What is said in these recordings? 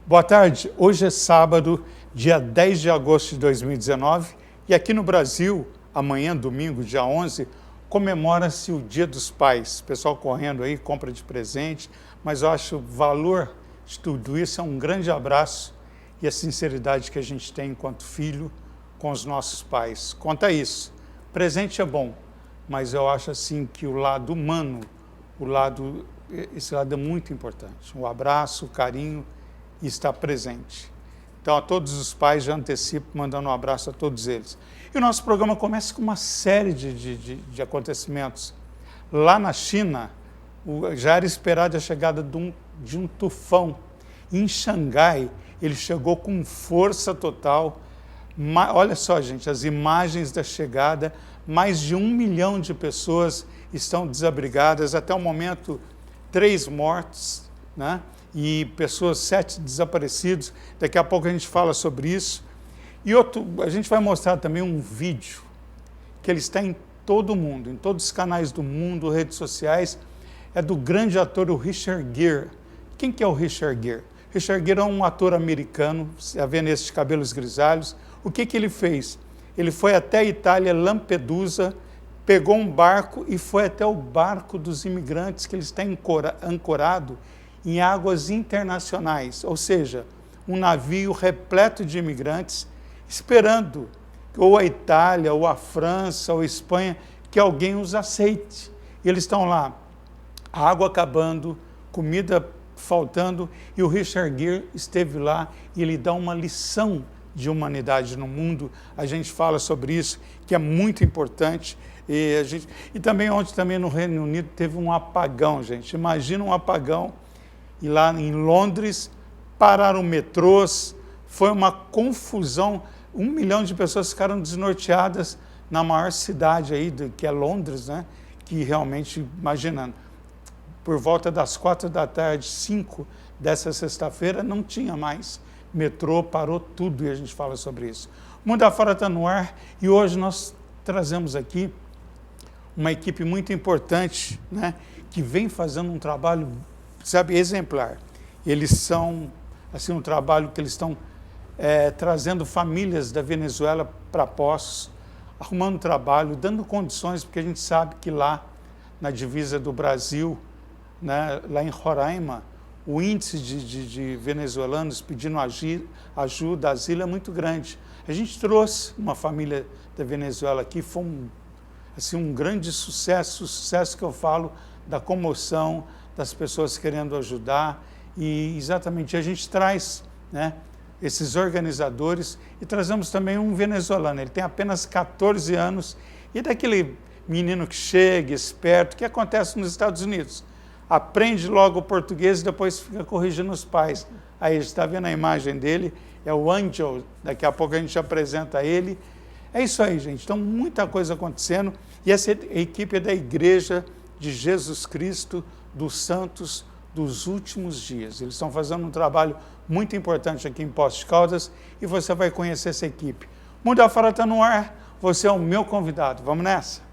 Boa tarde, hoje é sábado, dia 10 de agosto de 2019 e aqui no Brasil, amanhã, domingo, dia 11, comemora-se o Dia dos Pais. Pessoal correndo aí, compra de presente, mas eu acho o valor de tudo isso é um grande abraço e a sinceridade que a gente tem enquanto filho com os nossos pais. Conta isso, presente é bom, mas eu acho assim que o lado humano, esse lado é muito importante. O abraço, o carinho e estar presente. Então, a todos os pais, já antecipo, mandando um abraço a todos eles. E o nosso programa começa com uma série de acontecimentos. Lá na China, já era esperada a chegada de um tufão. Em Xangai, ele chegou com força total. Olha só, gente, as imagens da chegada, mais de 1 milhão de pessoas estão desabrigadas. Até o momento, 3 mortos, né? E 7 desaparecidos. Daqui a pouco a gente fala sobre isso. E a gente vai mostrar também um vídeo que ele está em todo o mundo, em todos os canais do mundo, redes sociais. É do grande ator, o Richard Gere. Quem que é o Richard Gere? Richard Gere é um ator americano, havendo esses cabelos grisalhos. O que ele fez? Ele foi até a Itália, Lampedusa, pegou um barco e foi até o barco dos imigrantes, que ele está ancorado em águas internacionais, ou seja, um navio repleto de imigrantes, esperando ou a Itália, ou a França, ou a Espanha, que alguém os aceite. E eles estão lá, a água acabando, comida faltando, e o Richard Gere esteve lá e ele dá uma lição de humanidade no mundo. A gente fala sobre isso, que é muito importante. E também ontem, também no Reino Unido, teve um apagão, gente. Imagina um apagão. E lá em Londres, pararam metrôs, foi uma confusão, 1 milhão de pessoas ficaram desnorteadas na maior cidade aí, que é Londres, né? Que realmente, imaginando, por volta das 4 da tarde, 5 dessa sexta-feira, não tinha mais metrô, parou tudo e a gente fala sobre isso. O Mundo Afora está no ar e hoje nós trazemos aqui uma equipe muito importante, né? Que vem fazendo um trabalho, sabe, exemplar. Eles são, assim, um trabalho que eles estão trazendo famílias da Venezuela para Poços, arrumando trabalho, dando condições, porque a gente sabe que lá, na divisa do Brasil, né, lá em Roraima, o índice de venezuelanos pedindo ajuda, asilo é muito grande. A gente trouxe uma família da Venezuela aqui, foi um grande sucesso, o sucesso que eu falo da comoção, das pessoas querendo ajudar, e exatamente a gente traz, né, esses organizadores e trazemos também um venezuelano. Ele tem apenas 14 anos e é daquele menino que chega, esperto, que acontece nos Estados Unidos. Aprende logo o português e depois fica corrigindo os pais. Aí, está vendo a imagem dele, é o Angel, daqui a pouco a gente apresenta ele. É isso aí, gente, então muita coisa acontecendo e essa equipe é da Igreja de Jesus Cristo dos Santos dos Últimos Dias. Eles estão fazendo um trabalho muito importante aqui em Poços de Caldas e você vai conhecer essa equipe. Mundo Afora está no ar, você é o meu convidado. Vamos nessa?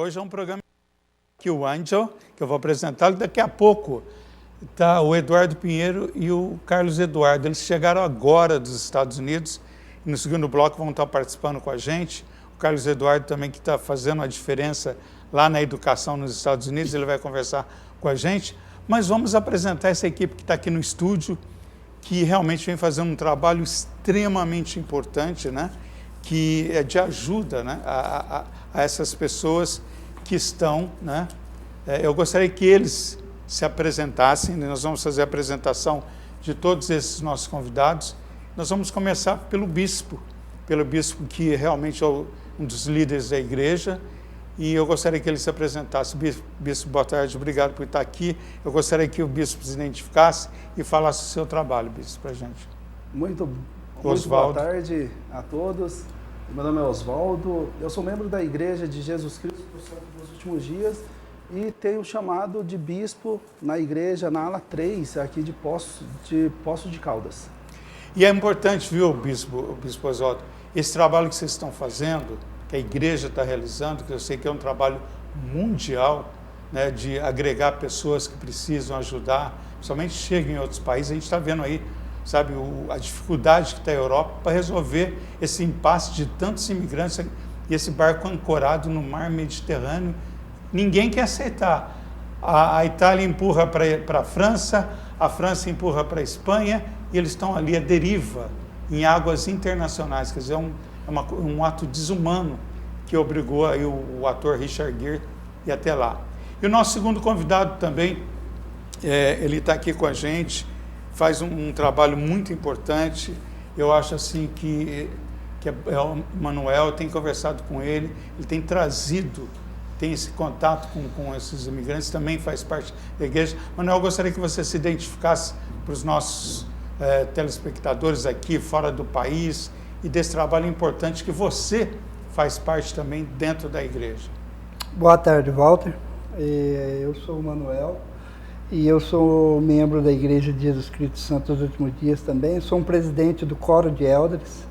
Hoje é um programa que o Angel, que eu vou apresentá-lo daqui a pouco, tá o Eduardo Pinheiro e o Carlos Eduardo. Eles chegaram agora dos Estados Unidos e no segundo bloco vão estar participando com a gente. O Carlos Eduardo também, que está fazendo a diferença lá na educação nos Estados Unidos, ele vai conversar com a gente. Mas vamos apresentar essa equipe que está aqui no estúdio, que realmente vem fazendo um trabalho extremamente importante, né? Que é de ajuda, né? a essas pessoas que estão, né? Eu gostaria que eles se apresentassem, nós vamos fazer a apresentação de todos esses nossos convidados. Nós vamos começar pelo bispo que realmente é um dos líderes da igreja, e eu gostaria que ele se apresentasse. Bispo, boa tarde, obrigado por estar aqui. Eu gostaria que o bispo se identificasse e falasse o seu trabalho, bispo, para a gente. Muito Muito boa tarde a todos. Meu nome é Oswaldo, eu sou membro da Igreja de Jesus Cristo dos Santos dos Últimos Dias e tenho chamado de bispo na igreja, na ala 3, aqui de Poços de Caldas. E é importante, viu, bispo Oswaldo, esse trabalho que vocês estão fazendo, que a igreja está realizando, que eu sei que é um trabalho mundial, né, de agregar pessoas que precisam ajudar, principalmente chegam em outros países. A gente está vendo aí, sabe, a dificuldade que está a Europa para resolver esse impasse de tantos imigrantes e esse barco ancorado no mar Mediterrâneo. Ninguém quer aceitar. A Itália empurra para a França empurra para a Espanha, e eles estão ali à deriva em águas internacionais. Quer dizer, um ato desumano que obrigou aí o ator Richard Gere a ir até lá. E o nosso segundo convidado também, ele está aqui com a gente, faz um trabalho muito importante. Eu acho assim que o Manuel, tem conversado com ele tem trazido, tem esse contato com esses imigrantes, também faz parte da igreja. Manuel, eu gostaria que você se identificasse para os nossos telespectadores aqui, fora do país, e desse trabalho importante que você faz parte também dentro da igreja. Boa tarde, Walter. Eu sou o Manuel e eu sou membro da Igreja de Jesus Cristo dos Santos dos Últimos Dias também. Sou um presidente do Coro de Elders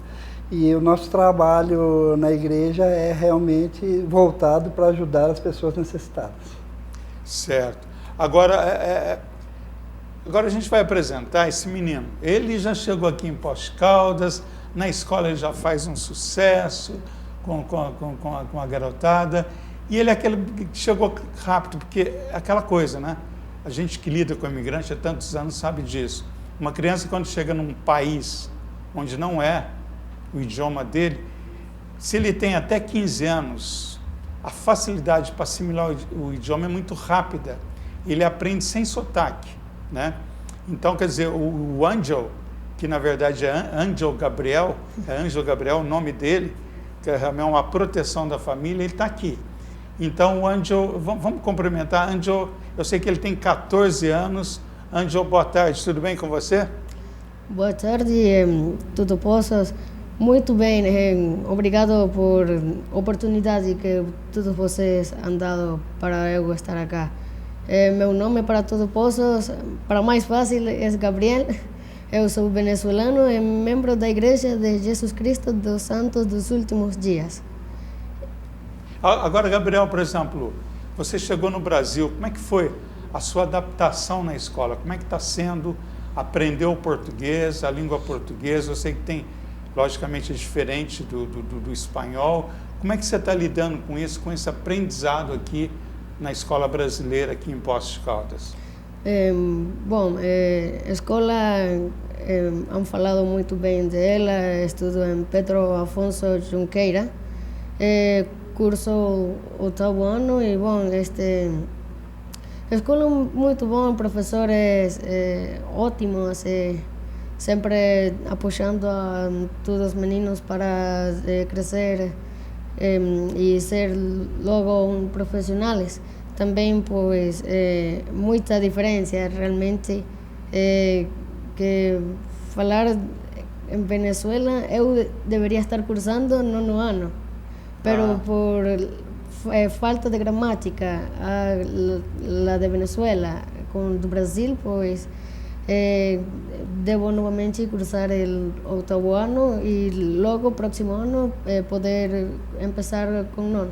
e o nosso trabalho na igreja é realmente voltado para ajudar as pessoas necessitadas. Certo. Agora a gente vai apresentar esse menino. Ele já chegou aqui em Poços de Caldas, na escola ele já faz um sucesso com a garotada. E ele é aquele que chegou rápido, porque é aquela coisa, né? A gente que lida com imigrante há tantos anos sabe disso. Uma criança, quando chega num país onde não é o idioma dele, se ele tem até 15 anos, a facilidade para assimilar o idioma é muito rápida. Ele aprende sem sotaque, né? Então, quer dizer, o Angel, que na verdade é Angel Gabriel, o nome dele, que é realmente uma proteção da família, ele está aqui. Então, o Angel, vamos cumprimentar. Angel, eu sei que ele tem 14 anos. Angel, boa tarde, tudo bem com você? Boa tarde, tudo Poços. Muito bem, obrigado por a oportunidade que todos vocês han dado para eu estar aqui. Meu nome para todos Poços, para mais fácil, é Gabriel. Eu sou venezuelano e membro da Igreja de Jesus Cristo dos Santos dos Últimos Dias. Agora, Gabriel, por exemplo, você chegou no Brasil, como é que foi a sua adaptação na escola? Como é que está sendo aprender o português, a língua portuguesa? Eu sei que tem, logicamente, é diferente do espanhol. Como é que você está lidando com isso, com esse aprendizado aqui na escola brasileira, aqui em Poços de Caldas? A escola, han falado muito bem dela. Estudo em Pedro Afonso Junqueira. Curso o 8º ano e escola muito bom, professores ótimos, sempre apoiando a todos os meninos para crescer e ser logo profissionais. Também, pois, muita diferença realmente, que falar em Venezuela, eu deveria estar cursando no 9º ano. Pero por falta de gramática, la de Venezuela con Brasil, pues debo novamente cursar el 8º ano e logo, próximo ano, poder começar com 9º.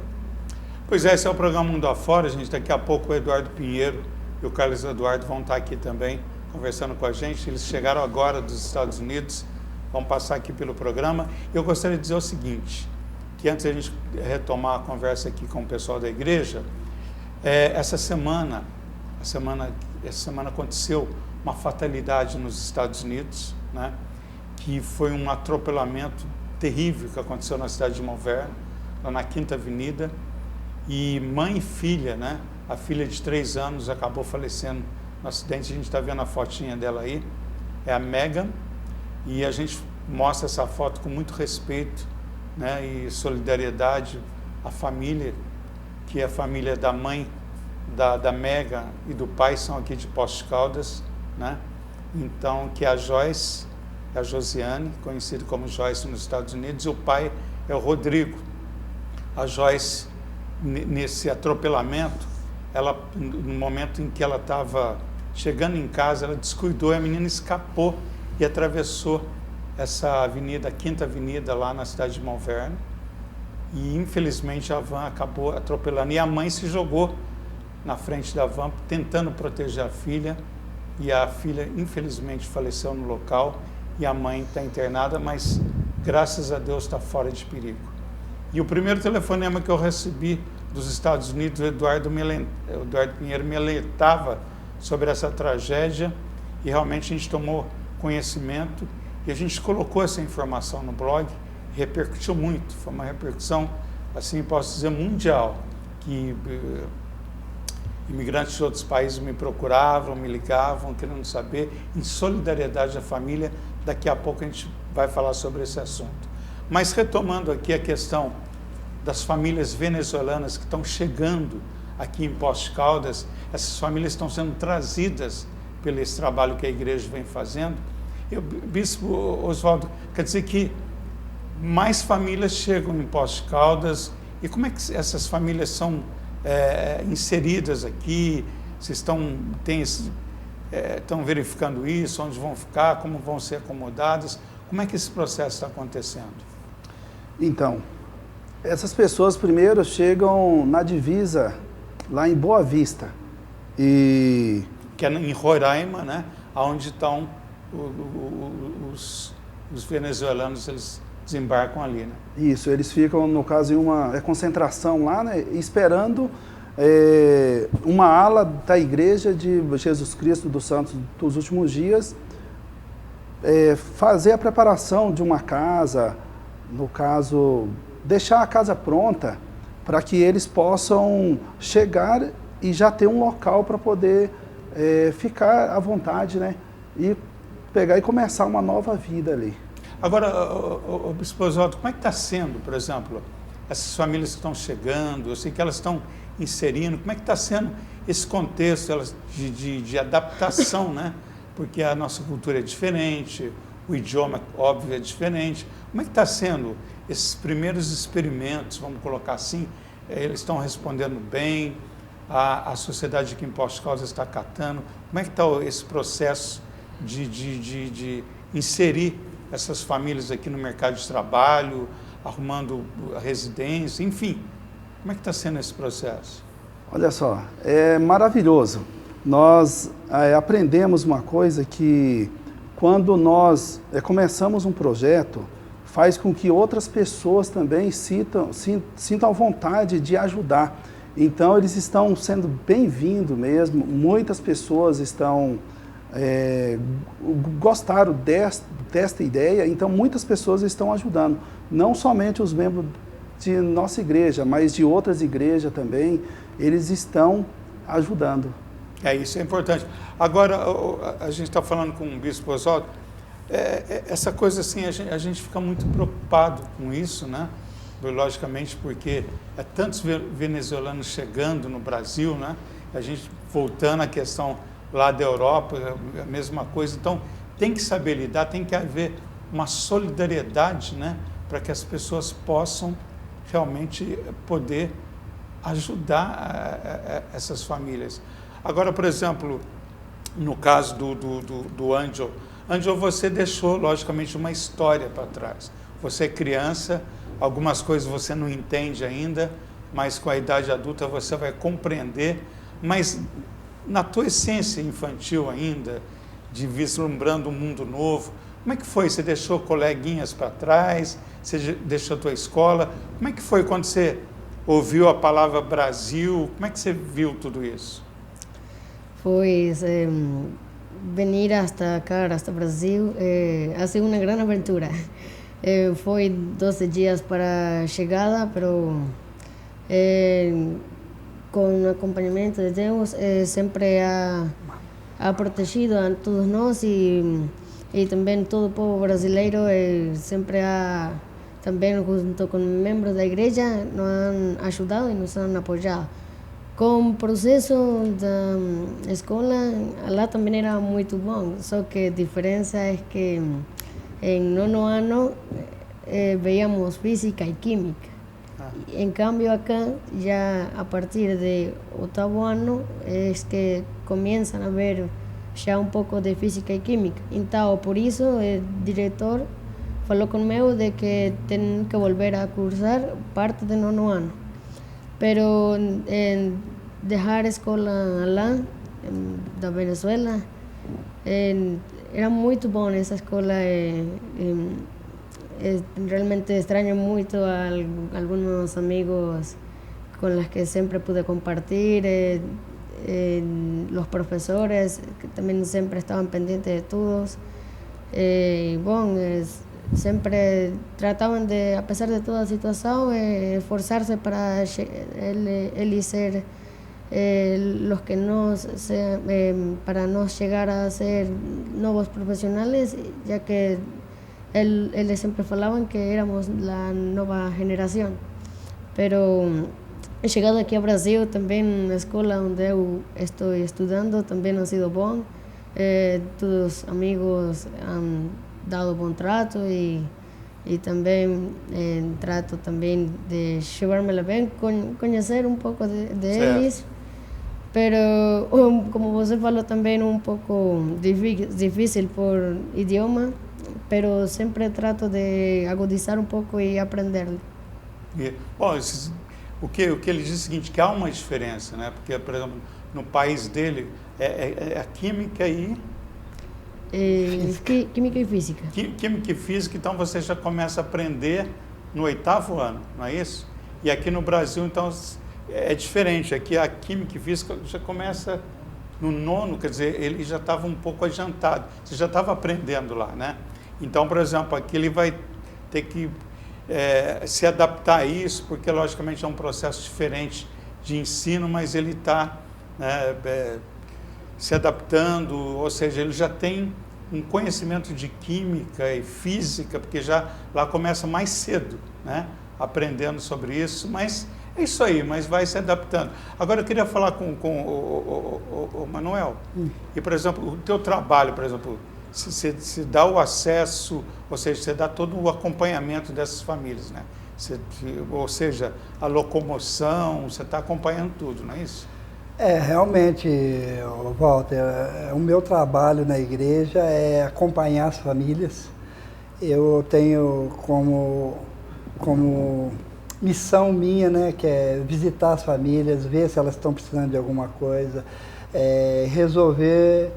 Pois é, esse é o programa Mundo Afora, gente. Daqui a pouco o Eduardo Pinheiro e o Carlos Eduardo vão estar aqui também, conversando com a gente. Eles chegaram agora dos Estados Unidos, vão passar aqui pelo programa. Eu gostaria de dizer o seguinte, que antes de a gente retomar a conversa aqui com o pessoal da igreja, essa semana aconteceu uma fatalidade nos Estados Unidos, né, que foi um atropelamento terrível que aconteceu na cidade de Malvern, lá na 5ª Avenida, e mãe e filha, né, a filha de 3 anos acabou falecendo no acidente. A gente está vendo a fotinha dela aí, é a Megan, e a gente mostra essa foto com muito respeito, né, e solidariedade à família, que é a família da mãe da Megan e do pai são aqui de Poços de Caldas, né? Então, que a Joyce é a Josiane, conhecida como Joyce nos Estados Unidos, e o pai é o Rodrigo. A Joyce, nesse atropelamento, ela, no momento em que ela estava chegando em casa, ela descuidou e a menina escapou e atravessou essa avenida, a Quinta Avenida, lá na cidade de Mount Vernon. E, infelizmente, a van acabou atropelando. E a mãe se jogou na frente da van, tentando proteger a filha. E a filha, infelizmente, faleceu no local. E a mãe está internada, mas, graças a Deus, está fora de perigo. E o primeiro telefonema que eu recebi dos Estados Unidos, o Eduardo Pinheiro me alertava sobre essa tragédia. E, realmente, a gente tomou conhecimento e a gente colocou essa informação no blog. Repercutiu muito, foi uma repercussão, assim posso dizer, mundial, que imigrantes de outros países me procuravam, me ligavam, querendo saber, em solidariedade à família. Daqui a pouco a gente vai falar sobre esse assunto. Mas retomando aqui a questão das famílias venezuelanas que estão chegando aqui em Poços de Caldas, essas famílias estão sendo trazidas pelo esse trabalho que a igreja vem fazendo. Bispo Oswaldo, quer dizer que mais famílias chegam em Poços de Caldas, e como é que essas famílias são inseridas aqui? Vocês estão verificando isso, onde vão ficar, como vão ser acomodadas? Como é que esse processo está acontecendo? Então, essas pessoas primeiro chegam na divisa, lá em Boa Vista. Que é em Roraima, né? Onde estão os venezuelanos, eles desembarcam ali, né? Isso, eles ficam, no caso, em uma concentração lá, né, esperando uma ala da Igreja de Jesus Cristo dos Santos dos Últimos Dias fazer a preparação de uma casa, no caso, deixar a casa pronta para que eles possam chegar e já ter um local para poder ficar à vontade, né, e pegar e começar uma nova vida ali. Agora, Bispo Oswaldo, como é que está sendo, por exemplo, essas famílias que estão chegando, eu sei que elas estão inserindo, como é que está sendo esse contexto de adaptação, né? Porque a nossa cultura é diferente, o idioma, óbvio, é diferente. Como é que está sendo esses primeiros experimentos, vamos colocar assim? Eles estão respondendo bem, a sociedade aqui em Poços de Caldas está acatando. Como é que está esse processo de inserir essas famílias aqui no mercado de trabalho, arrumando a residência, enfim? Como é que está sendo esse processo? Olha só, é maravilhoso. Nós aprendemos uma coisa que, quando nós começamos um projeto, faz com que outras pessoas também sintam a vontade de ajudar. Então, eles estão sendo bem-vindos mesmo. Muitas pessoas gostaram desta ideia, então muitas pessoas estão ajudando. Não somente os membros de nossa igreja, mas de outras igrejas também, eles estão ajudando. Isso é importante. Agora, a gente está falando com o Bispo Oswaldo, essa coisa assim, a gente fica muito preocupado com isso, né? Logicamente, porque tantos venezuelanos chegando no Brasil, né? A gente, voltando à questão lá da Europa, a mesma coisa. Então, tem que saber lidar, tem que haver uma solidariedade, né? Para que as pessoas possam realmente poder ajudar essas famílias. Agora, por exemplo, no caso do Ângelo, você deixou, logicamente, uma história para trás. Você é criança, algumas coisas você não entende ainda, mas com a idade adulta você vai compreender. Mas na tua essência infantil ainda, de vislumbrando um mundo novo, como é que foi? Você deixou coleguinhas para trás? Você deixou a tua escola? Como é que foi quando você ouviu a palavra Brasil? Como é que você viu tudo isso? Pues venir hasta acá, hasta Brasil, ha sido una gran aventura. Foi 12 dias para a chegada, pero com acompanhamento de Deus, sempre ha protegido a todos nós e também todo o povo brasileiro, sempre ha, também junto com membros da igreja, nos han ajudado e nos han apoiado. Com o processo da escola, lá também era muito bom, só que a diferença é que En nono ano veíamos física y química. En cambio acá, ya a partir de octavo ano, es que comienzan a ver ya un pouco de física y química. Então, por isso, o diretor falou comigo de que tenho que volver a cursar parte do nono ano. Pero dejar a escola lá, da Venezuela, era muito bom essa escola. Realmente extraño mucho a algunos amigos con los que siempre pude compartir, los profesores que también siempre estaban pendientes de todos. Siempre trataban de, a pesar de toda la situación, esforzarse para él ser los que para no llegar a ser nuevos profesionales, ya que eles sempre falavam que éramos a nova geração. Pero chegado aqui ao Brasil, também na escola onde eu estou estudando, também ha sido bom. Todos os amigos han dado bom trato e também trato também de llevármela bem, conhecer um pouco de eles. Pero, como você falou, também um pouco difícil por idioma, pero sempre trato de agudizar um pouco e aprender. Bom, o que ele diz é o seguinte, que há uma diferença, né? Porque, por exemplo, no país dele é a química e... Química e física. Química e física, então você já começa a aprender no oitavo ano, não é isso? E aqui no Brasil, então, é diferente. Aqui a química e física já começa no nono, quer dizer, ele já estava um pouco adiantado. Você já estava aprendendo lá, né? Então, por exemplo, aqui ele vai ter que se adaptar a isso, porque, logicamente, é um processo diferente de ensino, mas ele está se adaptando, ou seja, ele já tem um conhecimento de química e física, porque já lá começa mais cedo, né? Aprendendo sobre isso, mas é isso aí, mas vai se adaptando. Agora, eu queria falar com o Manuel, e, por exemplo, o teu trabalho, por exemplo, se dá o acesso, ou seja, você dá todo o acompanhamento dessas famílias, né? Ou seja, a locomoção, você está acompanhando tudo, não é isso? Realmente, Walter, o meu trabalho na igreja é acompanhar as famílias. Eu tenho como missão minha, né, que é visitar as famílias, ver se elas estão precisando de alguma coisa, resolver.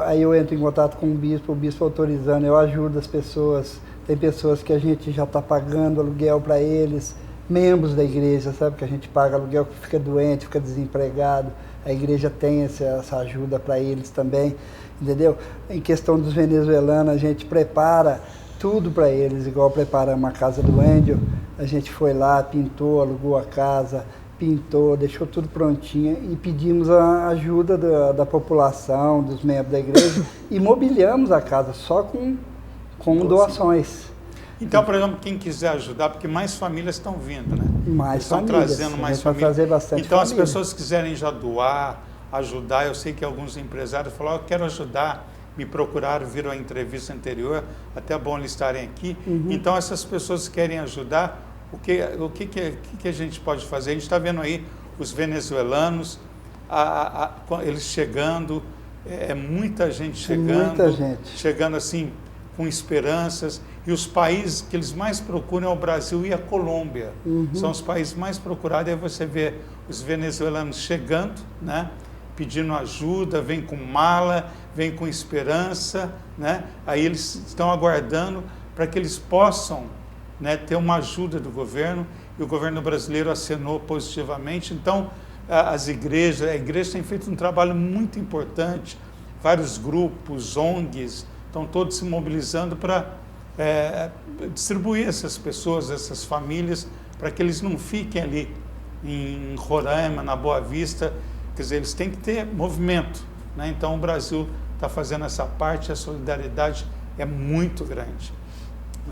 Aí eu entro em contato com o bispo autorizando, eu ajudo as pessoas. Tem pessoas que a gente já está pagando aluguel para eles, membros da igreja, sabe, que a gente paga aluguel, que fica doente, fica desempregado, a igreja tem essa ajuda para eles também, entendeu? Em questão dos venezuelanos, a gente prepara tudo para eles, igual preparamos a casa do Angel, a gente foi lá, pintou, alugou a casa, pintou, deixou tudo prontinho e pedimos a ajuda da população, dos membros da igreja e mobiliamos a casa só com doações. Então, por exemplo, quem quiser ajudar, porque mais famílias estão vindo, né? Mais estão famílias, trazendo mais famílias. Trazer bastante então, família. As pessoas quiserem já doar, ajudar, eu sei que alguns empresários falaram, eu quero ajudar, me procuraram, viram a entrevista anterior, até é bom eles estarem aqui. Então, essas pessoas que querem ajudar, o que a gente pode fazer? A gente está vendo aí os venezuelanos, eles chegando, muita gente chegando, chegando assim, com esperanças, e os países que eles mais procuram é o Brasil e a Colômbia. São os países mais procurados, aí você vê os venezuelanos chegando, né? Pedindo ajuda, vem com mala, vem com esperança, né? Aí eles estão aguardando para que eles possam, né, ter uma ajuda do governo, e o governo brasileiro acenou positivamente. Então, a igreja tem feito um trabalho muito importante, vários grupos, ONGs, estão todos se mobilizando para distribuir essas pessoas, essas famílias, para que eles não fiquem ali em Roraima, na Boa Vista. Quer dizer, eles têm que ter movimento, né? Então o Brasil está fazendo essa parte, a solidariedade é muito grande.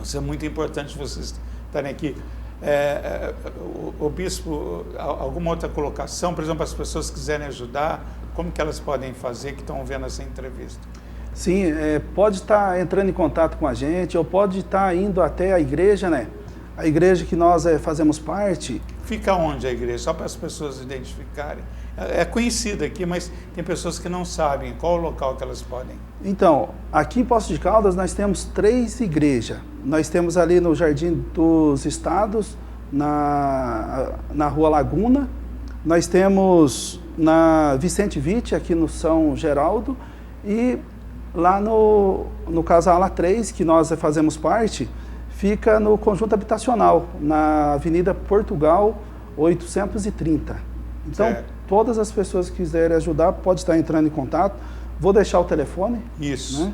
Isso é muito importante vocês estarem aqui. O bispo, alguma outra colocação? Por exemplo, as pessoas quiserem ajudar, como que elas podem fazer, que estão vendo essa entrevista? Sim, pode estar entrando em contato com a gente, ou pode estar indo até a igreja, né? A igreja que nós fazemos parte. Fica onde a igreja? Só para as pessoas identificarem. É conhecida aqui, mas tem pessoas que não sabem qual o local que elas podem. Então, aqui em Poços de Caldas nós temos 3 igrejas. Nós temos ali no Jardim dos Estados, na Rua Laguna. Nós temos na Vicente Vitti, aqui no São Geraldo. E lá no Casa Ala 3, que nós fazemos parte, fica no Conjunto Habitacional, na Avenida Portugal 830. Então, certo. Todas as pessoas que quiserem ajudar, pode estar entrando em contato. Vou deixar o telefone. Isso. Né?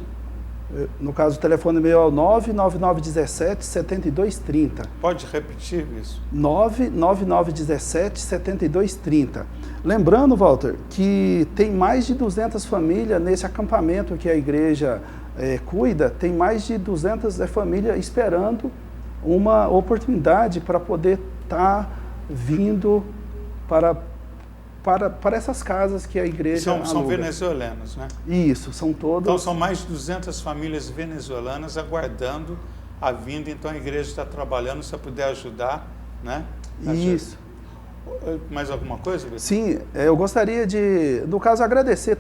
No caso, o telefone meu é o 99917-7230. Pode repetir isso? 99917-7230. Lembrando, Walter, que tem mais de 200 famílias nesse acampamento que a igreja cuida, tem mais de 200 famílias esperando uma oportunidade para poder estar vindo para essas casas que a igreja São venezuelanos, né? Isso, são todos. Então são mais de 200 famílias venezuelanas aguardando a vinda, então a igreja está trabalhando, se puder ajudar, né? Isso. Mais alguma coisa, Vitor? Sim, eu gostaria de, no caso, agradecer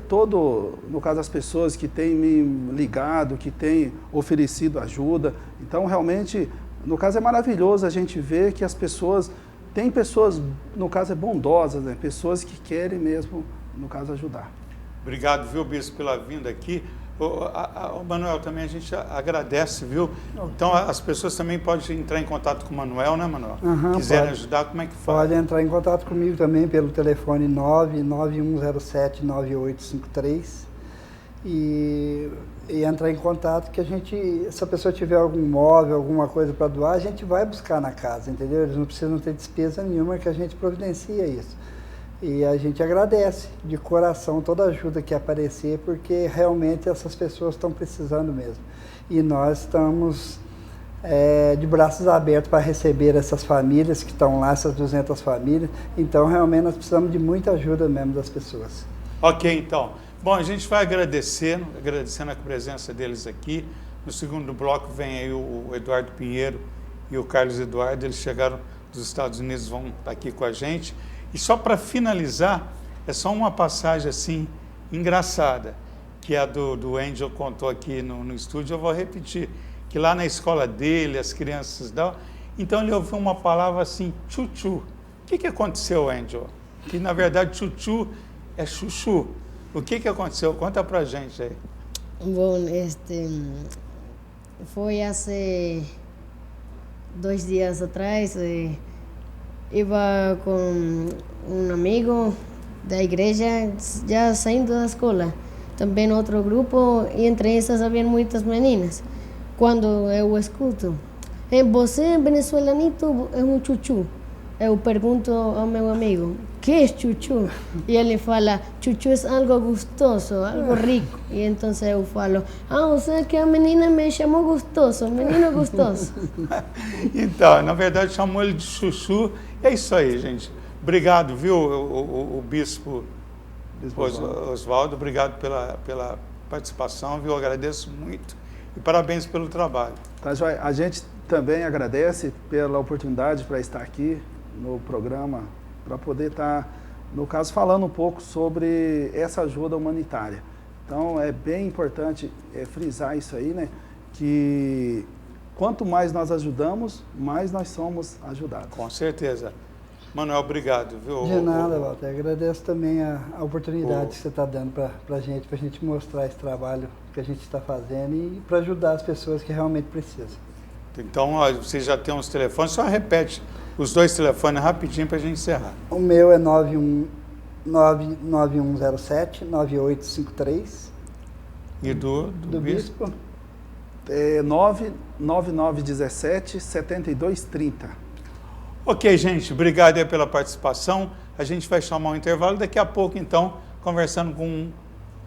as pessoas que têm me ligado, que têm oferecido ajuda. Então, realmente, no caso, é maravilhoso a gente ver que as pessoas, tem pessoas, no caso, bondosas, né? Pessoas que querem mesmo, no caso, ajudar. Obrigado, viu, Bispo, pela vinda aqui. O Manuel, também a gente agradece, viu? Então as pessoas também podem entrar em contato com o Manuel, né, Manuel? Quiserem ajudar, como é que faz? Pode entrar em contato comigo também pelo telefone 99107-9853 e entrar em contato que a gente, se a pessoa tiver algum móvel, alguma coisa para doar, a gente vai buscar na casa, entendeu? Eles não precisam ter despesa nenhuma que a gente providencia isso. E a gente agradece de coração toda a ajuda que aparecer, porque realmente essas pessoas estão precisando mesmo. E nós estamos de braços abertos para receber essas famílias que estão lá, essas 200 famílias. Então, realmente, nós precisamos de muita ajuda mesmo das pessoas. Ok, então. Bom, a gente vai agradecendo a presença deles aqui. No segundo bloco vem aí o Eduardo Pinheiro e o Carlos Eduardo. Eles chegaram dos Estados Unidos, vão estar aqui com a gente. E só para finalizar, é só uma passagem assim, engraçada, que a do Angel contou aqui no estúdio, eu vou repetir, que lá na escola dele, as crianças dão, então ele ouviu uma palavra assim, chuchu. O que aconteceu, Angel? Que na verdade chuchu é chuchu. O que aconteceu? Conta pra gente aí. Bom, foi há 2 dias atrás, iba com um amigo da igreja já saindo da escola, também outro grupo, e entre essas havia muitas meninas. Quando eu escuto, você venezuelanito é um chuchu, eu pergunto ao meu amigo, que é chuchu? E ele fala, chuchu é algo gostoso, algo rico. E então eu falo, ou seja que a menina me chamou gostoso, menino gostoso. Então, na verdade chamou ele de chuchu, e é isso aí, gente. Obrigado, viu, o Bispo Oswaldo, obrigado pela participação, viu, eu agradeço muito e parabéns pelo trabalho. Tá, joia. A gente também agradece pela oportunidade para estar aqui no programa, para poder estar, no caso, falando um pouco sobre essa ajuda humanitária. Então, é bem importante frisar isso aí, né, que quanto mais nós ajudamos, mais nós somos ajudados. Com certeza. Manuel, obrigado, viu? De nada, Walter. Agradeço também a oportunidade que você está dando para a gente mostrar esse trabalho que a gente está fazendo e para ajudar as pessoas que realmente precisam. Então, ó, você já tem uns telefones, só repete os 2 telefones rapidinho para a gente encerrar. O meu é 99107-9853. E do Bispo? É 99917-7230. Ok, gente, obrigado aí pela participação. A gente vai chamar um intervalo daqui a pouco, então, conversando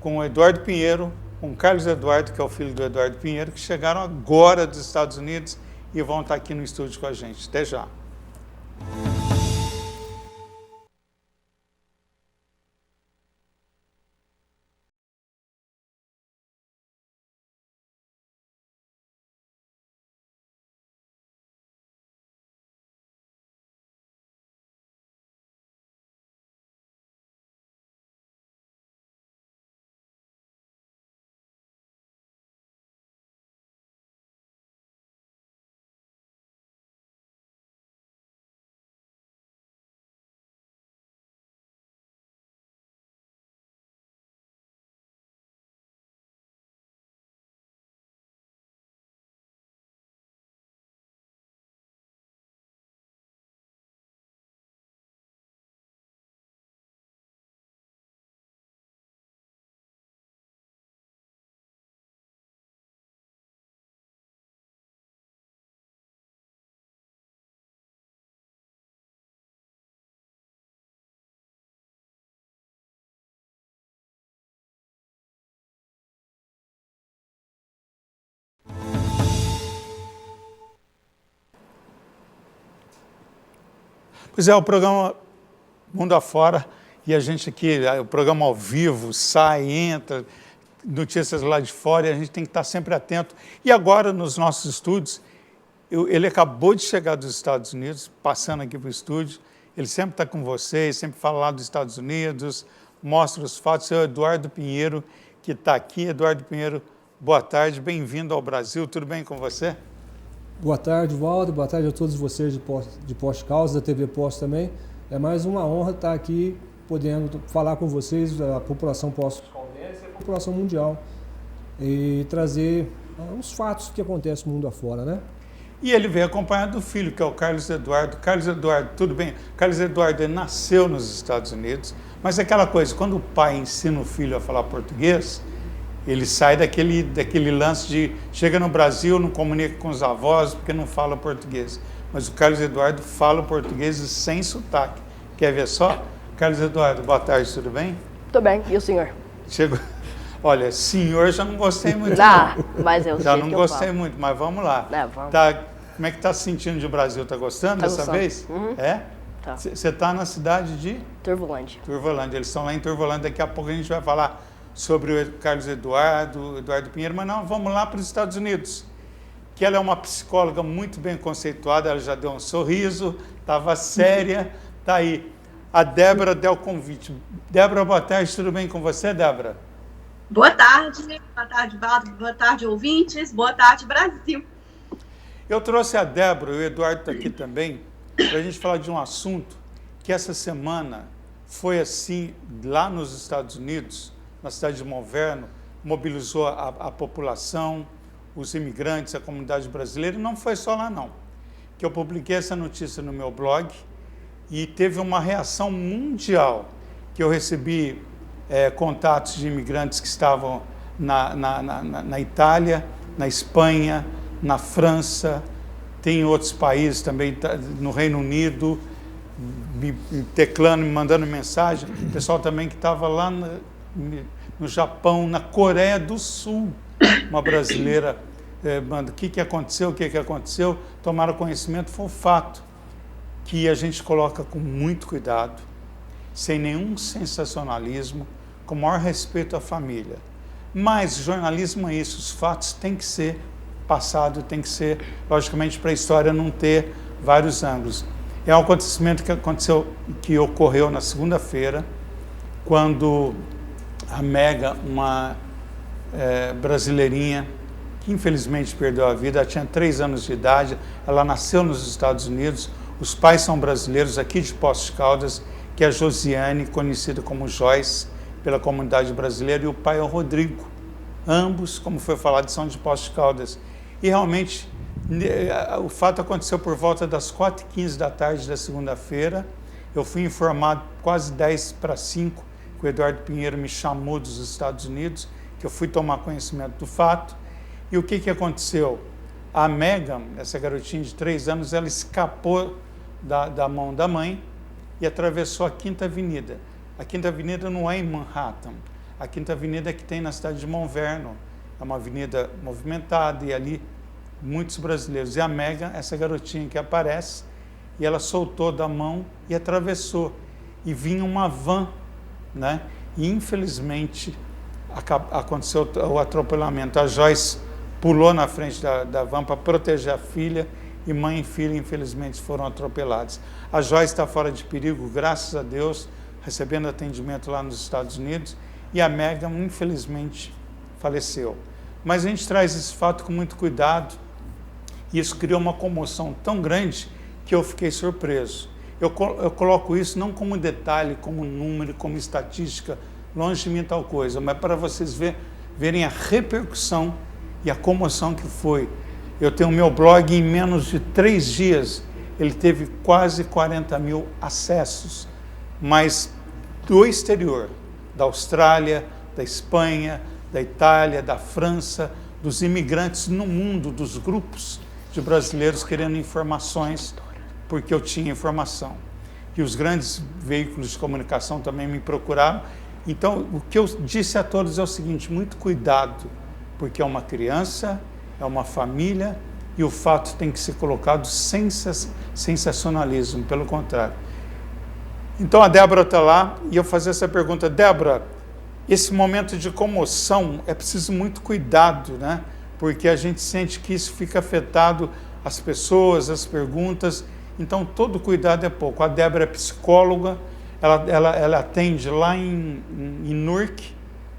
com o Eduardo Pinheiro, com o Carlos Eduardo, que é o filho do Eduardo Pinheiro, que chegaram agora dos Estados Unidos e vão estar aqui no estúdio com a gente. Até já. Pois é, o programa Mundo Afora, e a gente aqui, o programa ao vivo, sai, entra, notícias lá de fora, e a gente tem que estar sempre atento. E agora, nos nossos estúdios, ele acabou de chegar dos Estados Unidos, passando aqui para o estúdio, ele sempre está com vocês, sempre fala lá dos Estados Unidos, mostra os fatos. É o Eduardo Pinheiro, que está aqui. Eduardo Pinheiro, boa tarde, bem-vindo ao Brasil, tudo bem com você? Boa tarde, Waldo, boa tarde a todos vocês de Poste Caldas, da TV Poste também. É mais uma honra estar aqui, podendo falar com vocês, da população poste-caldense e a população mundial, e trazer os fatos que acontecem no mundo afora, né? E ele veio acompanhado do filho, que é o Carlos Eduardo. Carlos Eduardo, tudo bem? Carlos Eduardo, ele nasceu nos Estados Unidos, mas é aquela coisa, quando o pai ensina o filho a falar português, ele sai daquele lance de chega no Brasil, não comunica com os avós porque não fala português. Mas o Carlos Eduardo fala português sem sotaque. Quer ver só? Carlos Eduardo, boa tarde, tudo bem? Tudo bem, e o senhor? Chegou. Olha, senhor, já não gostei muito. Mas eu já sei não que gostei eu falo. muito, mas vamos lá. Vamos. Tá, como é que está se sentindo de Brasil? Está gostando dessa gostando. vez? Uhum. É? Tá. Você está na cidade de? Turvolândia. Turvolândia. Eles estão lá em Turvolândia. Daqui a pouco a gente vai falar sobre o Carlos Eduardo Pinheiro, mas não, vamos lá para os Estados Unidos, que ela é uma psicóloga muito bem conceituada, ela já deu um sorriso, estava séria, está aí. A Débora deu o convite. Débora, boa tarde, tudo bem com você, Débora? Boa tarde, Valdo, boa tarde, ouvintes, boa tarde, Brasil. Eu trouxe a Débora, o Eduardo está aqui também, para a gente falar de um assunto que essa semana foi assim, lá nos Estados Unidos, na cidade de Monverno, mobilizou a população, os imigrantes, a comunidade brasileira, e não foi só lá não, que eu publiquei essa notícia no meu blog e teve uma reação mundial, que eu recebi contatos de imigrantes que estavam na Itália, na Espanha, na França, tem outros países também, no Reino Unido, me teclando, me mandando mensagem, o pessoal também que estava lá no Japão, na Coreia do Sul, uma brasileira manda, o que aconteceu, tomaram conhecimento, foi o fato que a gente coloca com muito cuidado, sem nenhum sensacionalismo, com o maior respeito à família. Mas jornalismo é isso, os fatos têm que ser passados, tem que ser, logicamente, para a história não ter vários ângulos. É um acontecimento que ocorreu na segunda-feira, quando a Mega, uma brasileirinha, que infelizmente perdeu a vida, ela tinha 3 anos de idade, ela nasceu nos Estados Unidos, os pais são brasileiros aqui de Poços de Caldas, que é a Josiane, conhecida como Joyce, pela comunidade brasileira, e o pai é o Rodrigo. Ambos, como foi falado, são de Poços de Caldas. E realmente, o fato aconteceu por volta das 4h15 da tarde da segunda-feira. Eu fui informado quase 10:05, que o Eduardo Pinheiro me chamou dos Estados Unidos, que eu fui tomar conhecimento do fato. E o que aconteceu? A Megan, essa garotinha de 3 anos, ela escapou da mão da mãe e atravessou a Quinta Avenida. A Quinta Avenida não é em Manhattan. A Quinta Avenida é que tem na cidade de Monverno. É uma avenida movimentada e ali muitos brasileiros. E a Megan, essa garotinha que aparece, e ela soltou da mão e atravessou. E vinha uma van, né? E infelizmente aconteceu o atropelamento. A Joyce pulou na frente da van para proteger a filha, e mãe e filha, infelizmente, foram atropelados. A Joyce está fora de perigo, graças a Deus, recebendo atendimento lá nos Estados Unidos, e a Megan, infelizmente, faleceu. Mas a gente traz esse fato com muito cuidado, e isso criou uma comoção tão grande que eu fiquei surpreso. Eu coloco isso não como detalhe, como número, como estatística, longe de mim tal coisa, mas para vocês verem a repercussão e a comoção que foi. Eu tenho o meu blog, em menos de 3 dias, ele teve quase 40 mil acessos, mas do exterior, da Austrália, da Espanha, da Itália, da França, dos imigrantes no mundo, dos grupos de brasileiros querendo informações, porque eu tinha informação. E os grandes veículos de comunicação também me procuraram. Então, o que eu disse a todos é o seguinte: muito cuidado, porque é uma criança, é uma família, e o fato tem que ser colocado sem sensacionalismo, pelo contrário. Então a Débora está lá e eu fazer essa pergunta: Débora, esse momento de comoção é preciso muito cuidado, né? Porque a gente sente que isso fica afetado as pessoas, as perguntas, então todo cuidado é pouco. A Débora é psicóloga, ela atende lá em Newark,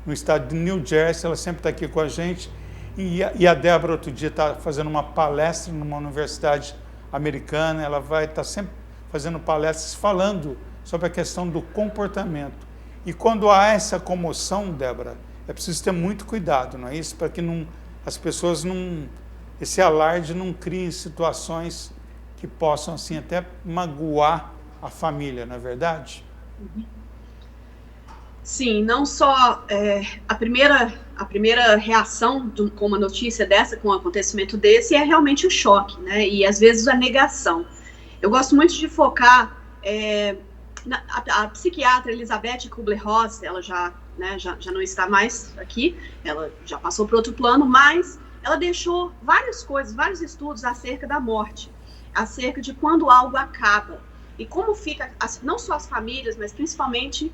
no estado de New Jersey, ela sempre está aqui com a gente, e a Débora outro dia está fazendo uma palestra numa universidade americana, ela vai estar sempre fazendo palestras falando sobre a questão do comportamento. E quando há essa comoção, Débora, é preciso ter muito cuidado, não é isso? Para que as pessoas esse alarde não crie situações que possam assim até magoar a família, não é verdade? Sim, não só a primeira reação com uma notícia dessa, com um acontecimento desse, é realmente o choque, né? E às vezes a negação. Eu gosto muito de focar a psiquiatra Elizabeth Kubler-Ross, ela já não está mais aqui, ela já passou para outro plano, mas ela deixou várias coisas, vários estudos acerca da morte, acerca de quando algo acaba e como fica, não só as famílias, mas principalmente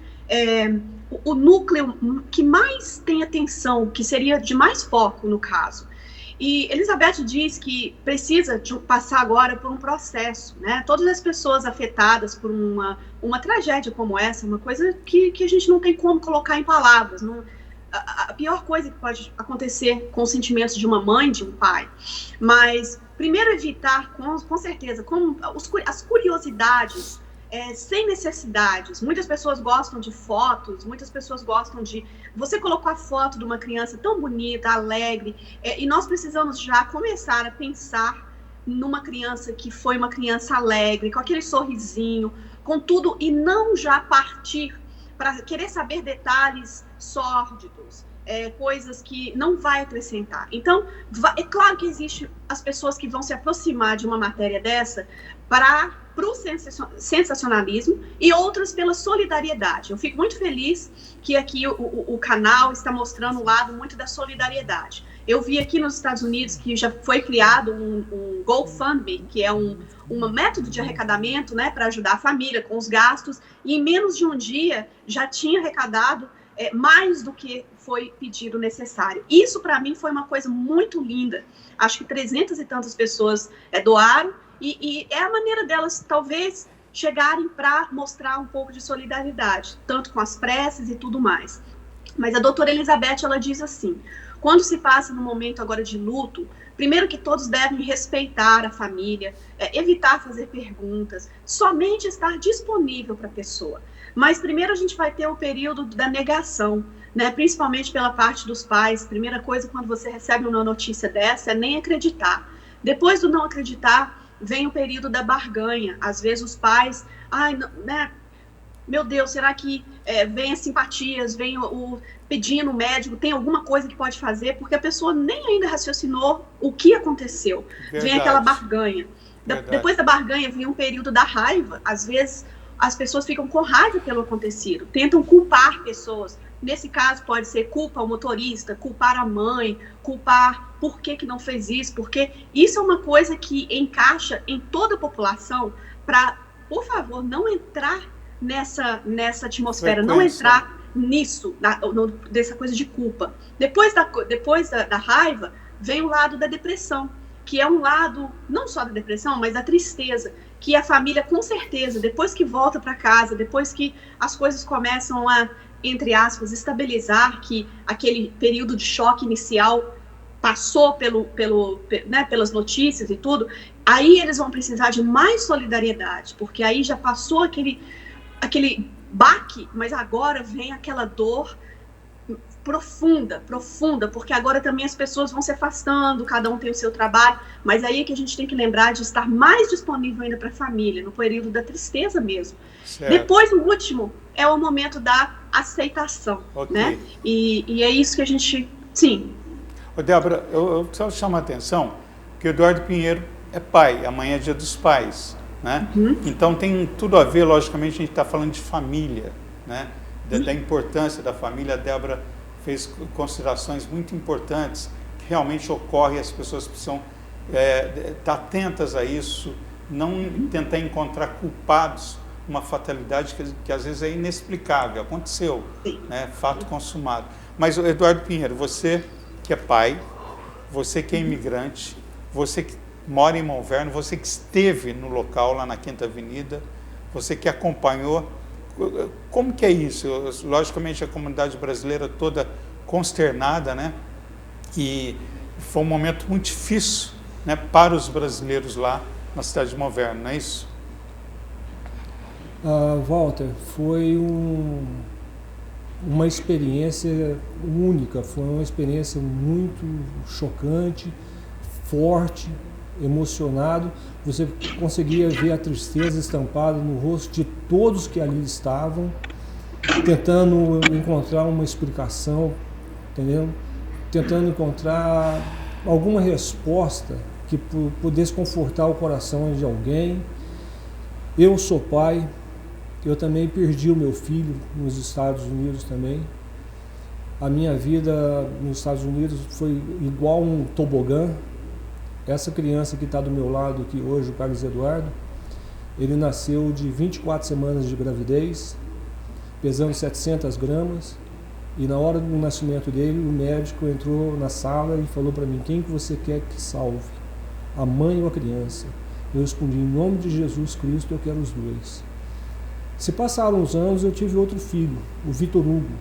o núcleo que mais tem atenção, que seria de mais foco no caso. E Elizabeth diz que precisa passar agora por um processo, né? Todas as pessoas afetadas por uma tragédia como essa, uma coisa que a gente não tem como colocar em palavras. A pior coisa que pode acontecer com os sentimentos de uma mãe, de um pai. Mas, primeiro, evitar, com certeza, as curiosidades, sem necessidades. Muitas pessoas gostam de fotos, muitas pessoas gostam de... Você colocou a foto de uma criança tão bonita, alegre, e nós precisamos já começar a pensar numa criança que foi uma criança alegre, com aquele sorrisinho, com tudo, e não já partir para querer saber detalhes sórdidos, coisas que não vai acrescentar. Então, é claro que existe as pessoas que vão se aproximar de uma matéria dessa para o sensacionalismo e outras pela solidariedade. Eu fico muito feliz que aqui o canal está mostrando o lado muito da solidariedade. Eu vi aqui nos Estados Unidos que já foi criado um GoFundMe, que é um método de arrecadamento, né, para ajudar a família com os gastos, e em menos de um dia já tinha arrecadado mais do que foi pedido necessário. Isso, para mim, foi uma coisa muito linda. Acho que 300 e tantas pessoas doaram, e é a maneira delas, talvez, chegarem para mostrar um pouco de solidariedade, tanto com as preces e tudo mais. Mas a doutora Elizabeth, ela diz assim: quando se passa no momento agora de luto, primeiro que todos devem respeitar a família, evitar fazer perguntas, somente estar disponível para a pessoa. Mas primeiro a gente vai ter o período da negação, né? Principalmente pela parte dos pais. Primeira coisa, quando você recebe uma notícia dessa, é nem acreditar. Depois do não acreditar, vem o período da barganha. Às vezes os pais, né? Meu Deus, será que vem as simpatias, vem o pedindo o médico, tem alguma coisa que pode fazer, porque a pessoa nem ainda raciocinou o que aconteceu. Verdade. Vem aquela barganha. Depois da barganha vem um período da raiva. Às vezes as pessoas ficam com raiva pelo acontecido, tentam culpar pessoas. Nesse caso pode ser culpa ao motorista, culpar a mãe, culpar por que não fez isso, porque isso é uma coisa que encaixa em toda a população para, por favor, não entrar nessa atmosfera, não entrar nisso, dessa coisa de culpa. Depois da raiva, vem o lado da depressão, que é um lado, não só da depressão, mas da tristeza, que a família, com certeza, depois que volta para casa, depois que as coisas começam a, entre aspas, estabilizar, que aquele período de choque inicial passou pelas notícias e tudo, aí eles vão precisar de mais solidariedade, porque aí já passou aquele baque, mas agora vem aquela dor profunda, porque agora também as pessoas vão se afastando, cada um tem o seu trabalho, mas aí é que a gente tem que lembrar de estar mais disponível ainda para a família, no período da tristeza mesmo. Certo. Depois, o último, é o momento da aceitação, né? E é isso que a gente... Sim. Ô, Débora, eu só chamo a atenção que o Eduardo Pinheiro é pai, amanhã é Dia dos Pais, né? Então tem tudo a ver, logicamente, a gente está falando de família, né? Da importância da família. A Débora fez considerações muito importantes que realmente ocorrem e as pessoas precisam estar atentas a isso, não tentar encontrar culpados numa fatalidade que às vezes é inexplicável, aconteceu, né? Fato consumado. Mas, Eduardo Pinheiro, você que é pai, você que é imigrante, você que mora em Monverno, você que esteve no local lá na Quinta Avenida, você que acompanhou, como que é isso? Logicamente a comunidade brasileira toda consternada, né? E foi um momento muito difícil, né, para os brasileiros lá na cidade de Monverno, não é isso? Walter, foi uma experiência única, foi uma experiência muito chocante, forte, emocionado. Você conseguia ver a tristeza estampada no rosto de todos que ali estavam, tentando encontrar uma explicação, entendeu? Tentando encontrar alguma resposta que pudesse confortar o coração de alguém. Eu sou pai, eu também perdi o meu filho nos Estados Unidos também. A minha vida nos Estados Unidos foi igual um tobogã. Essa criança que está do meu lado aqui hoje, o Carlos Eduardo, ele nasceu de 24 semanas de gravidez, pesando 700 gramas, e na hora do nascimento dele, o médico entrou na sala e falou para mim: quem que você quer que salve? A mãe ou a criança? Eu respondi: em nome de Jesus Cristo, eu quero os dois. Se passaram uns anos, eu tive outro filho, o Vitor Hugo.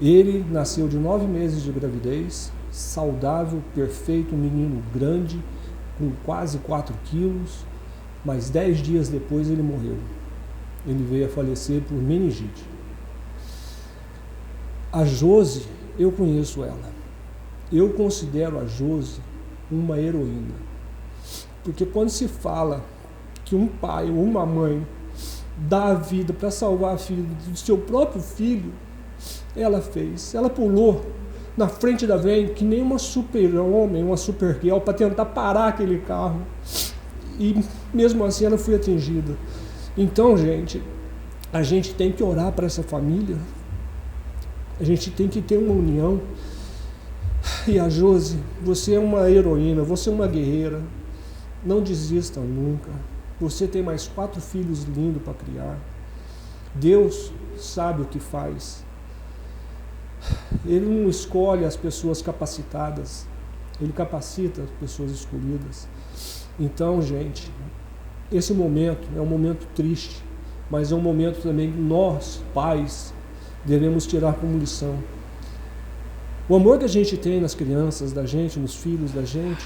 Ele nasceu de 9 meses de gravidez, saudável, perfeito, um menino grande, com quase 4 quilos, mas 10 dias depois ele morreu. Ele veio a falecer por meningite. A Josi, eu conheço ela. Eu considero a Josi uma heroína. Porque quando se fala que um pai ou uma mãe dá a vida para salvar a filha do seu próprio filho, ela fez. Ela pulou na frente da van que nem uma super-homem, uma super-girl, para tentar parar aquele carro. E mesmo assim ela foi atingida. Então, gente, a gente tem que orar para essa família. A gente tem que ter uma união. E a Josi, você é uma heroína, você é uma guerreira. Não desista nunca. Você tem mais 4 filhos lindos para criar. Deus sabe o que faz. Ele não escolhe as pessoas capacitadas. Ele capacita as pessoas escolhidas. Então, gente, esse momento é um momento triste, mas é um momento também que nós, pais, devemos tirar como lição. O amor que a gente tem nas crianças da gente, nos filhos da gente,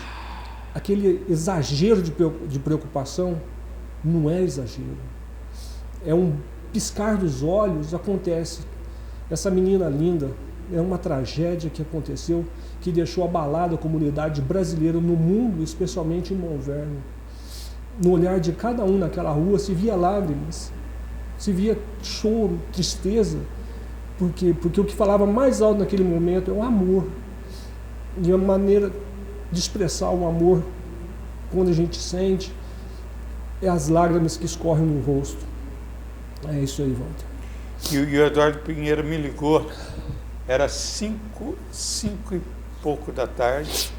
aquele exagero de preocupação, não é exagero. É um piscar dos olhos, acontece. Essa menina linda é uma tragédia que aconteceu, que deixou abalada a comunidade brasileira no mundo, especialmente em Monverno. No olhar de cada um naquela rua se via lágrimas, se via choro, tristeza, porque o que falava mais alto naquele momento é o amor. E a maneira de expressar o amor, quando a gente sente, é as lágrimas que escorrem no rosto. É isso aí, Walter. E o Eduardo Pinheiro me ligou, era 5 e pouco da tarde,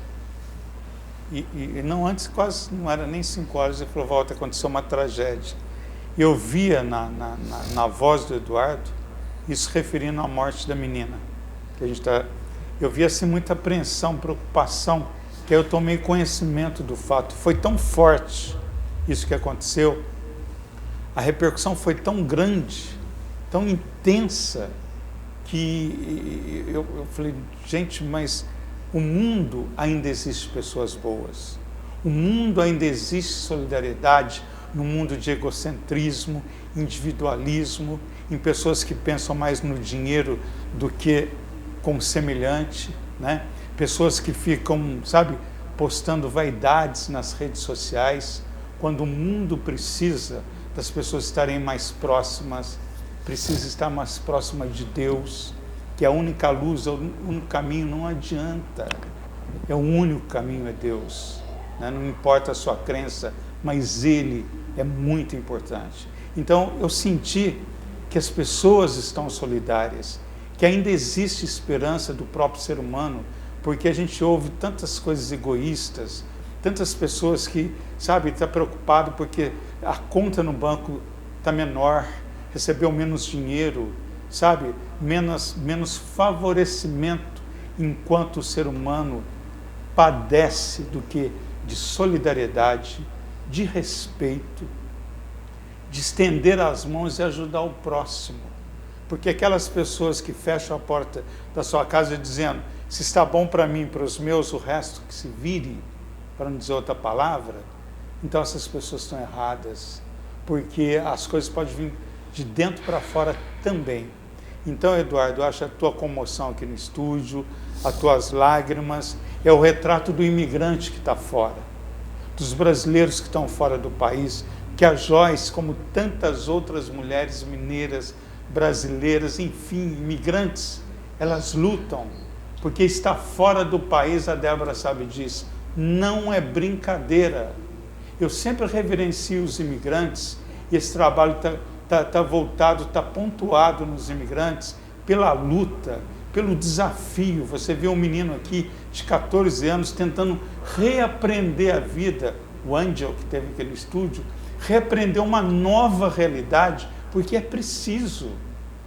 e não antes, quase não era nem 5 horas, ele falou: Walter, aconteceu uma tragédia. E eu via na voz do Eduardo isso referindo à morte da menina. Eu via assim muita apreensão, preocupação, que aí eu tomei conhecimento do fato. Foi tão forte isso que aconteceu, a repercussão foi tão grande, tão intensa, que eu falei: gente, mas o mundo ainda existe pessoas boas, o mundo ainda existe solidariedade, no mundo de egocentrismo, individualismo, em pessoas que pensam mais no dinheiro do que como semelhante, né? Pessoas que ficam, postando vaidades nas redes sociais, quando o mundo precisa das pessoas estarem mais próximas, precisa estar mais próxima de Deus, que é a única luz, é o único caminho. Não adianta, é o único caminho, é Deus, né? Não importa a sua crença, mas Ele é muito importante. Então eu senti que as pessoas estão solidárias, que ainda existe esperança do próprio ser humano, porque a gente ouve tantas coisas egoístas, tantas pessoas que, sabe, estão preocupadas porque a conta no banco está menor, recebeu menos dinheiro, sabe, menos favorecimento, enquanto o ser humano padece do que de solidariedade, de respeito, de estender as mãos e ajudar o próximo. Porque aquelas pessoas que fecham a porta da sua casa dizendo, se está bom para mim, para os meus, o resto que se vire, para não dizer outra palavra, então essas pessoas estão erradas, porque as coisas podem vir de dentro para fora também. Então, Eduardo, eu acho a tua comoção aqui no estúdio, as tuas lágrimas, é o retrato do imigrante que está fora, dos brasileiros que estão fora do país, que a Joyce, como tantas outras mulheres mineiras, brasileiras, enfim, imigrantes, elas lutam, porque está fora do país, a Débora sabe disso, não é brincadeira. Eu sempre reverencio os imigrantes, e esse trabalho está voltado, está pontuado nos imigrantes, pela luta, pelo desafio. Você vê um menino aqui de 14 anos tentando reaprender a vida, o Angel, que teve aqui no estúdio, reaprender uma nova realidade, porque é preciso.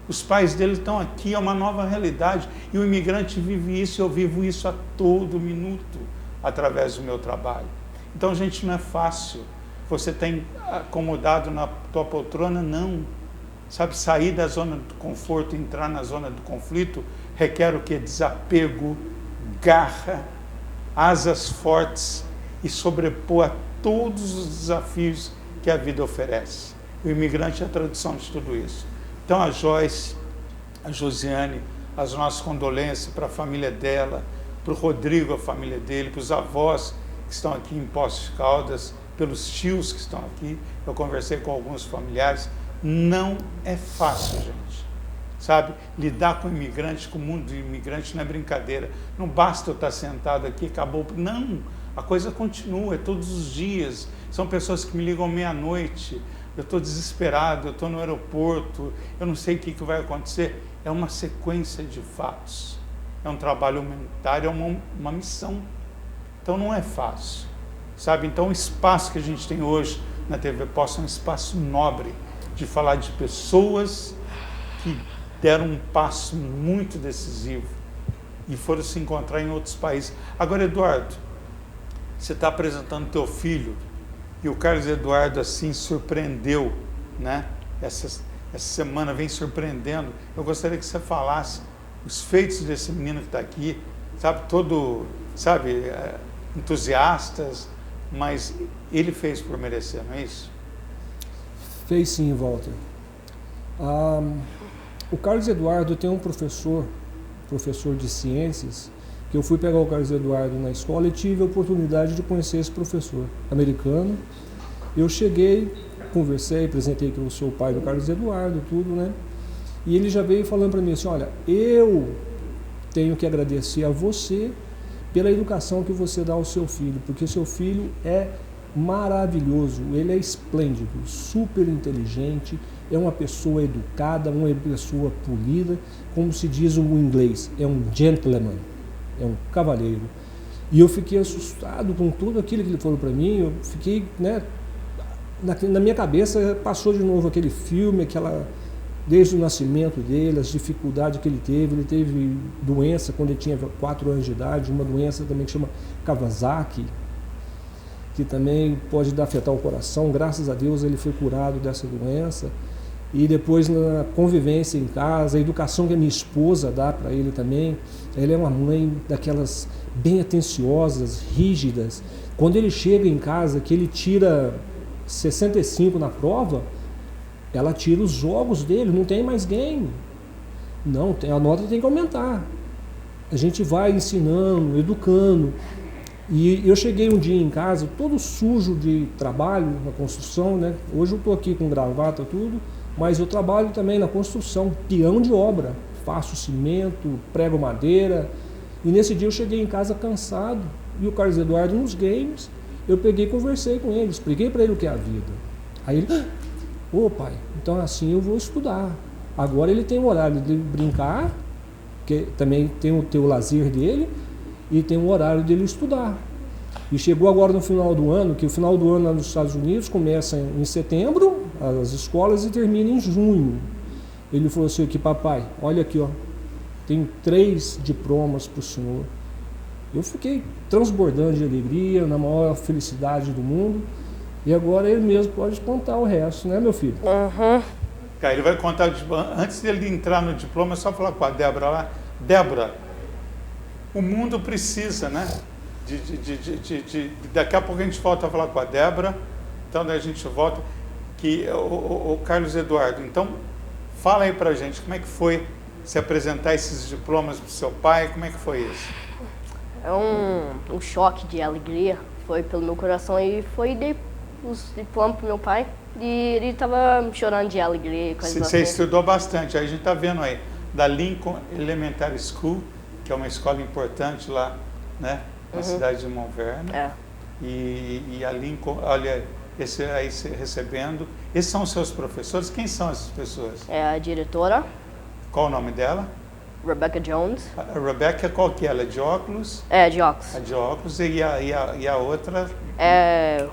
Os pais dele estão aqui, é uma nova realidade, e o imigrante vive isso, eu vivo isso a todo minuto, através do meu trabalho. Então, gente, não é fácil. Você tem acomodado na tua poltrona? Não. Sabe, sair da zona do conforto, entrar na zona do conflito, requer o quê? Desapego, garra, asas fortes e sobrepor a todos os desafios que a vida oferece. O imigrante é a tradução de tudo isso. Então, a Joyce, a Josiane, as nossas condolências para a família dela, para o Rodrigo, a família dele, para os avós que estão aqui em Poços de Caldas, pelos tios que estão aqui. Eu conversei com alguns familiares. Não é fácil, gente. Sabe, lidar com imigrante, com o mundo de imigrante não é brincadeira. Não basta eu estar sentado aqui, acabou. Não, a coisa continua, é todos os dias. São pessoas que me ligam meia-noite. Eu estou desesperado, eu estou no aeroporto, eu não sei o que vai acontecer. É uma sequência de fatos. É um trabalho humanitário, é uma missão. Então não é fácil, sabe? Então o espaço que a gente tem hoje na TV POS é um espaço nobre de falar de pessoas que deram um passo muito decisivo e foram se encontrar em outros países. Agora, Eduardo, você está apresentando teu filho e o Carlos Eduardo assim surpreendeu, né? Essa semana vem surpreendendo. Eu gostaria que você falasse os feitos desse menino que está aqui, sabe, todo, sabe, entusiastas, mas ele fez por merecer, não é isso? Fez sim, Walter. O Carlos Eduardo tem um professor de ciências, que eu fui pegar o Carlos Eduardo na escola e tive a oportunidade de conhecer esse professor americano. Eu cheguei, conversei, apresentei que eu sou o pai do Carlos Eduardo, tudo, né? E ele já veio falando para mim assim, olha, eu tenho que agradecer a você pela educação que você dá ao seu filho, porque seu filho é maravilhoso, ele é esplêndido, super inteligente, é uma pessoa educada, uma pessoa polida, como se diz no inglês, é um gentleman, é um cavalheiro. E eu fiquei assustado com tudo aquilo que ele falou para mim, eu fiquei, né, na minha cabeça passou de novo aquele filme, desde o nascimento dele, as dificuldades que ele teve doença quando ele tinha 4 anos de idade, uma doença também que chama Kawasaki, que também pode afetar o coração. Graças a Deus ele foi curado dessa doença. E depois na convivência em casa, a educação que a minha esposa dá para ele também. Ela é uma mãe daquelas bem atenciosas, rígidas. Quando ele chega em casa, que ele tira 65 na prova, ela tira os jogos dele, não tem mais game. Não, a nota tem que aumentar. A gente vai ensinando, educando. E eu cheguei um dia em casa, todo sujo de trabalho na construção, né? Hoje eu estou aqui com gravata, tudo, mas eu trabalho também na construção, peão de obra. Faço cimento, prego madeira. E nesse dia eu cheguei em casa cansado. E o Carlos Eduardo nos games, eu peguei e conversei com ele, expliquei para ele o que é a vida. Aí ele, ô pai, então assim eu vou estudar. Agora ele tem o horário de brincar, que também tem o lazer dele, e tem o horário dele estudar. E chegou agora no final do ano, que o final do ano lá nos Estados Unidos começa em setembro, as escolas, e termina em junho. Ele falou assim, aqui, papai, olha aqui, ó, tem 3 diplomas para o senhor. Eu fiquei transbordando de alegria, na maior felicidade do mundo. E agora ele mesmo pode contar o resto, né, meu filho? Uhum. Cara, ele vai contar, antes dele entrar no diploma, é só falar com a Débora lá. Débora, o mundo precisa, né? Daqui a pouco a gente volta a falar com a Débora, então daí a gente volta. O Carlos Eduardo, então fala aí pra gente, como é que foi se apresentar esses diplomas pro seu pai, como é que foi isso? É um choque de alegria, foi pelo meu coração e dei os diplomas pro meu pai e ele tava chorando de alegria e coisas assim. Você estudou bastante, aí a gente tá vendo aí, da Lincoln Elementary School, que é uma escola importante lá, né, na cidade de Mount Vernon. É. E a Lincoln, olha, esse aí recebendo. Esses são os seus professores? Quem são essas pessoas? É a diretora, Qual o nome dela? Rebecca Jones. A Rebecca, qual que é? Ela é de óculos? É, de óculos. A de óculos. E a outra? É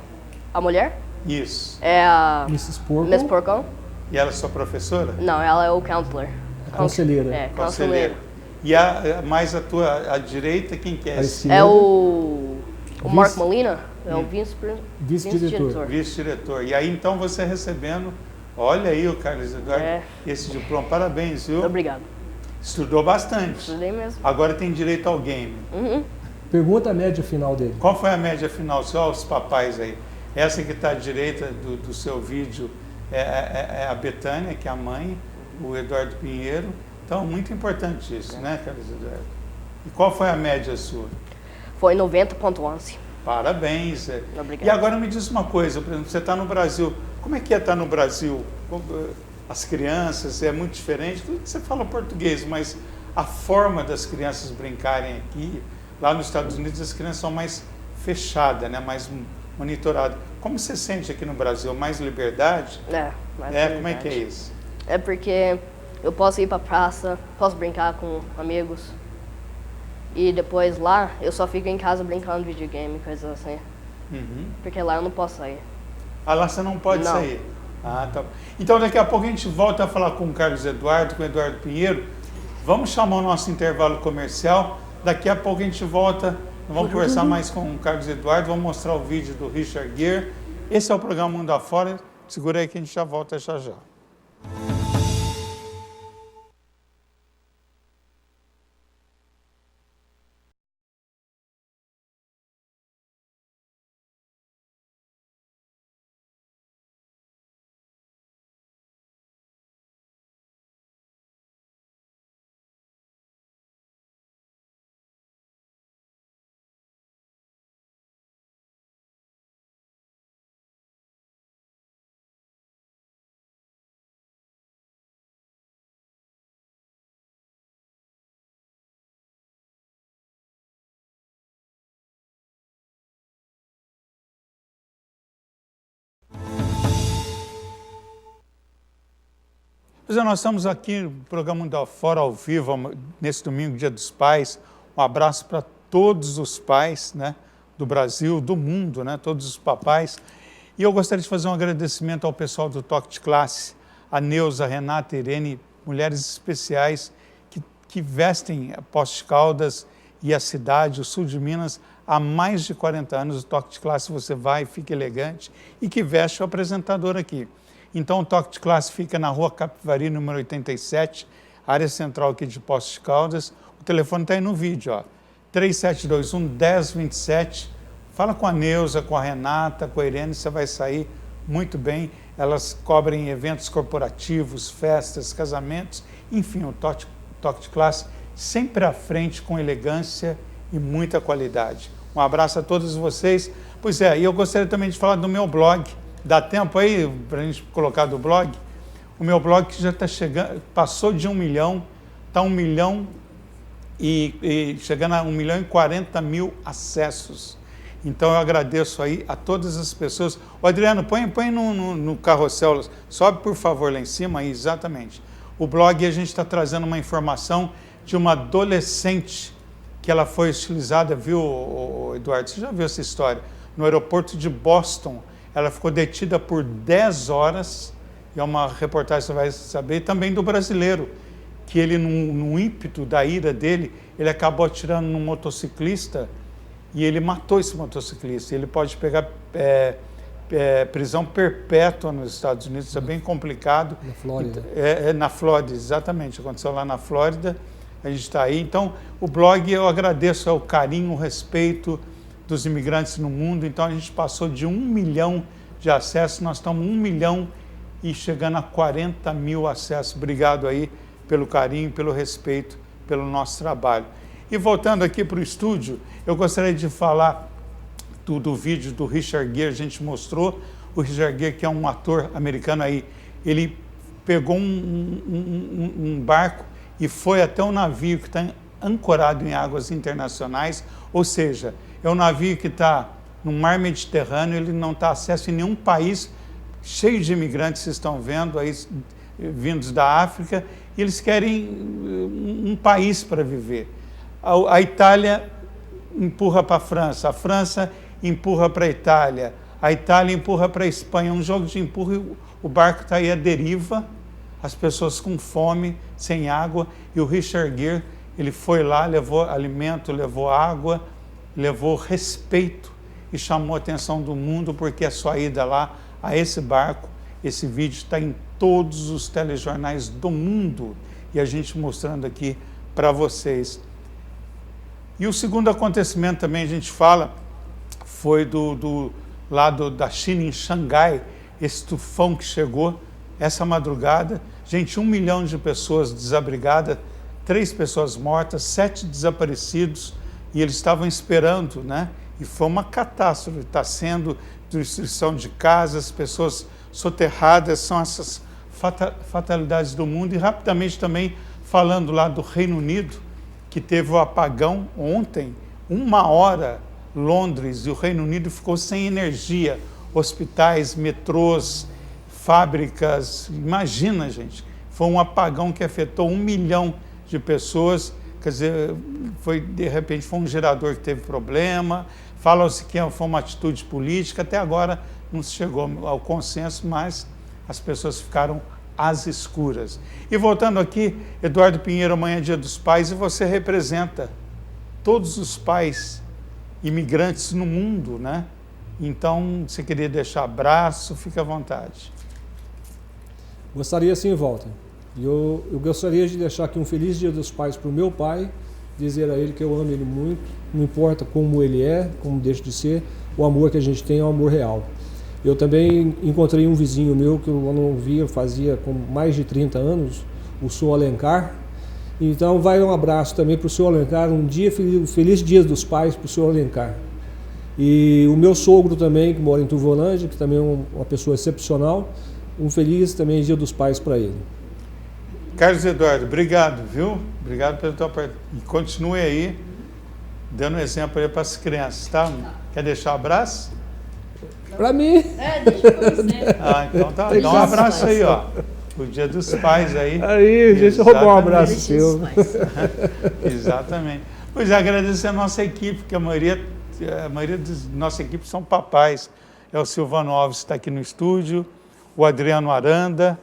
a mulher? Isso. É a Mrs. Porco, Miss Porco? E ela é sua professora? Não, ela é o counselor. conselheira. É, Conselheira. conselheira. E mais à direita, quem que é? À esse? esquerda. É o Mark Vice- Molina, é o vice-diretor. Vice-diretor. E aí, então, você recebendo, olha aí o Carlos Eduardo, esse diploma. Parabéns, viu? Obrigado. Estudou bastante. Estudei mesmo. Agora tem direito ao game. Pergunta a média final dele. Qual foi a média final? Só os papais aí. Essa que está à direita do seu vídeo é a Betânia, que é a mãe, o Eduardo Pinheiro. Então, muito importante isso, né, Carlos Eduardo? E qual foi a média sua? Foi 90.11. Parabéns. Obrigado. E agora me diz uma coisa, por exemplo, você está no Brasil. Como é que é estar no Brasil? As crianças, é muito diferente. Você fala português, mas a forma das crianças brincarem aqui, lá nos Estados Unidos, as crianças são mais fechadas, né? Mais monitoradas. Como você sente aqui no Brasil? Mais liberdade? Como é que é isso? É porque eu posso ir pra praça, posso brincar com amigos. E depois lá, eu só fico em casa brincando videogame, coisas assim. Porque lá eu não posso sair. Ah, lá você não pode sair? Ah, tá. Então daqui a pouco a gente volta a falar com o Carlos Eduardo, com o Eduardo Pinheiro. Vamos chamar o nosso intervalo comercial. Daqui a pouco a gente volta, vamos conversar mais com o Carlos Eduardo, vamos mostrar o vídeo do Richard Gere. Esse é o programa Mundo Afora. Segura aí que a gente já volta já já. Pois é, nós estamos aqui no programa Mundo Afora ao vivo, nesse domingo, Dia dos Pais. Um abraço para todos os pais, né, do Brasil, do mundo, né, todos os papais. E eu gostaria de fazer um agradecimento ao pessoal do Toque de Classe, a Neuza, a Renata, a Irene, mulheres especiais que vestem Poços de Caldas e a cidade, o sul de Minas, há mais de 40 anos. O Toque de Classe você vai, fica elegante e que veste o apresentador aqui. Então, o Toque de Classe fica na Rua Capivari, número 87, área central aqui de Poços de Caldas. O telefone está aí no vídeo, ó, 3721-1027. Fala com a Neuza, com a Renata, com a Irene, você vai sair muito bem. Elas cobrem eventos corporativos, festas, casamentos, enfim, o Toque de Classe sempre à frente, com elegância e muita qualidade. Um abraço a todos vocês. Pois é, e eu gostaria também de falar do meu blog. Dá tempo aí para a gente colocar do blog? O meu blog que já está chegando, passou de 1 milhão, está 1 milhão e chegando a 1.040.000 acessos. Então eu agradeço aí a todas as pessoas. O Adriano, põe no carrossel, sobe por favor lá em cima, aí, exatamente. O blog, a gente está trazendo uma informação de uma adolescente que ela foi utilizada, viu, Eduardo? Você já viu essa história? No aeroporto de Boston, ela ficou detida por 10 horas, e é uma reportagem, você vai saber, também do brasileiro, que ele, no ímpeto da ira dele, ele acabou atirando num motociclista e ele matou esse motociclista. Ele pode pegar prisão perpétua nos Estados Unidos, isso é bem complicado. Na Flórida. Na Flórida, exatamente, aconteceu lá na Flórida, a gente está aí. Então, o blog, eu agradeço o carinho, o respeito dos imigrantes no mundo. Então, a gente passou de 1 milhão de acessos, nós estamos 1 milhão e chegando a 40 mil acessos. Obrigado aí pelo carinho, pelo respeito, pelo nosso trabalho. E voltando aqui para o estúdio, eu gostaria de falar do vídeo do Richard Gere, a gente mostrou. O Richard Gere, que é um ator americano aí, ele pegou um barco e foi até um navio que está ancorado em águas internacionais, ou seja, é um navio que está no mar Mediterrâneo, ele não está acesso em nenhum país, cheio de imigrantes, vocês estão vendo aí, vindos da África, e eles querem um país para viver. A Itália empurra para a França empurra para a Itália empurra para a Espanha, um jogo de empurra, o barco está aí à deriva, as pessoas com fome, sem água, e o Richard Gere, ele foi lá, levou alimento, levou água, levou respeito e chamou a atenção do mundo, porque a sua ida lá, a esse barco, esse vídeo está em todos os telejornais do mundo, e a gente mostrando aqui para vocês. E o segundo acontecimento também, a gente fala, foi do lado da China, em Xangai, esse tufão que chegou essa madrugada. Gente, 1 milhão de pessoas desabrigadas, 3 pessoas mortas, 7 desaparecidos, e eles estavam esperando, né? E foi uma catástrofe, está sendo destruição de casas, pessoas soterradas, são essas fatalidades do mundo. E rapidamente também, falando lá do Reino Unido, que teve o apagão ontem, 1 hora, Londres e o Reino Unido ficou sem energia, hospitais, metrôs, fábricas, imagina, gente, foi um apagão que afetou 1 milhão de pessoas, quer dizer, de repente foi um gerador que teve problema, fala-se que foi uma atitude política, até agora não se chegou ao consenso, mas as pessoas ficaram às escuras. E voltando aqui, Eduardo Pinheiro, amanhã é Dia dos Pais, e você representa todos os pais imigrantes no mundo, né? Então, você queria deixar abraço, fique à vontade. Gostaria sim, Walter. Eu gostaria de deixar aqui um feliz Dia dos Pais para o meu pai, dizer a ele que eu amo ele muito, não importa como ele é, como deixa de ser, o amor que a gente tem é um amor real. Eu também encontrei um vizinho meu que eu não via fazia com mais de 30 anos, o senhor Alencar. Então vai um abraço também para o senhor Alencar, um dia feliz Dia dos Pais para o senhor Alencar. E o meu sogro também, que mora em Tuvolândia, que também é uma pessoa excepcional, um feliz também Dia dos Pais para ele. Carlos Eduardo, obrigado, viu? Obrigado pela tua parte. E continue aí, dando exemplo aí para as crianças, tá? Quer deixar um abraço? Para mim. Deixa pra você. Então tá, dá um abraço aí, ó. O Dia dos Pais aí. Aí, a gente roubou um abraço seu. Exatamente. Pois é, agradecer a nossa equipe, porque a maioria da nossa equipe são papais. É o Silvano Alves, que está aqui no estúdio, o Adriano Aranda,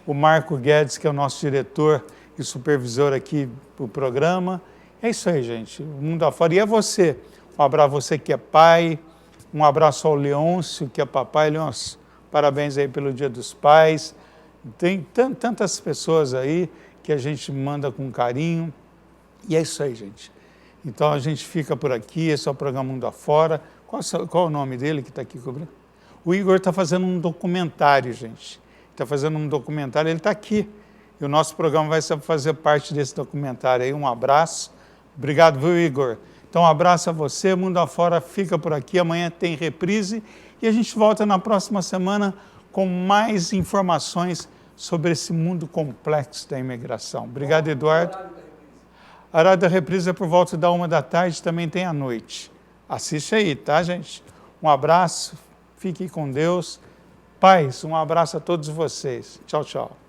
o Marco Guedes, que é o nosso diretor e supervisor aqui do programa. É isso aí, gente. O mundo afora. E é você. Um abraço a você que é pai. Um abraço ao Leôncio, que é papai. Leôncio, parabéns aí pelo Dia dos Pais. Tem tantas pessoas aí que a gente manda com carinho. E é isso aí, gente. Então a gente fica por aqui. Esse é o programa Mundo Afora. Qual é o nome dele que está aqui cobrindo? O Igor está fazendo um documentário, gente. Está fazendo um documentário, ele está aqui. E o nosso programa vai fazer parte desse documentário aí. Um abraço. Obrigado, viu, Igor? Então, um abraço a você. Mundo Afora fica por aqui. Amanhã tem reprise. E a gente volta na próxima semana com mais informações sobre esse mundo complexo da imigração. Obrigado, Eduardo. A horário da reprise é por volta da 13h, também tem à noite. Assiste aí, tá, gente? Um abraço. Fique com Deus. Paz, um abraço a todos vocês. Tchau, tchau.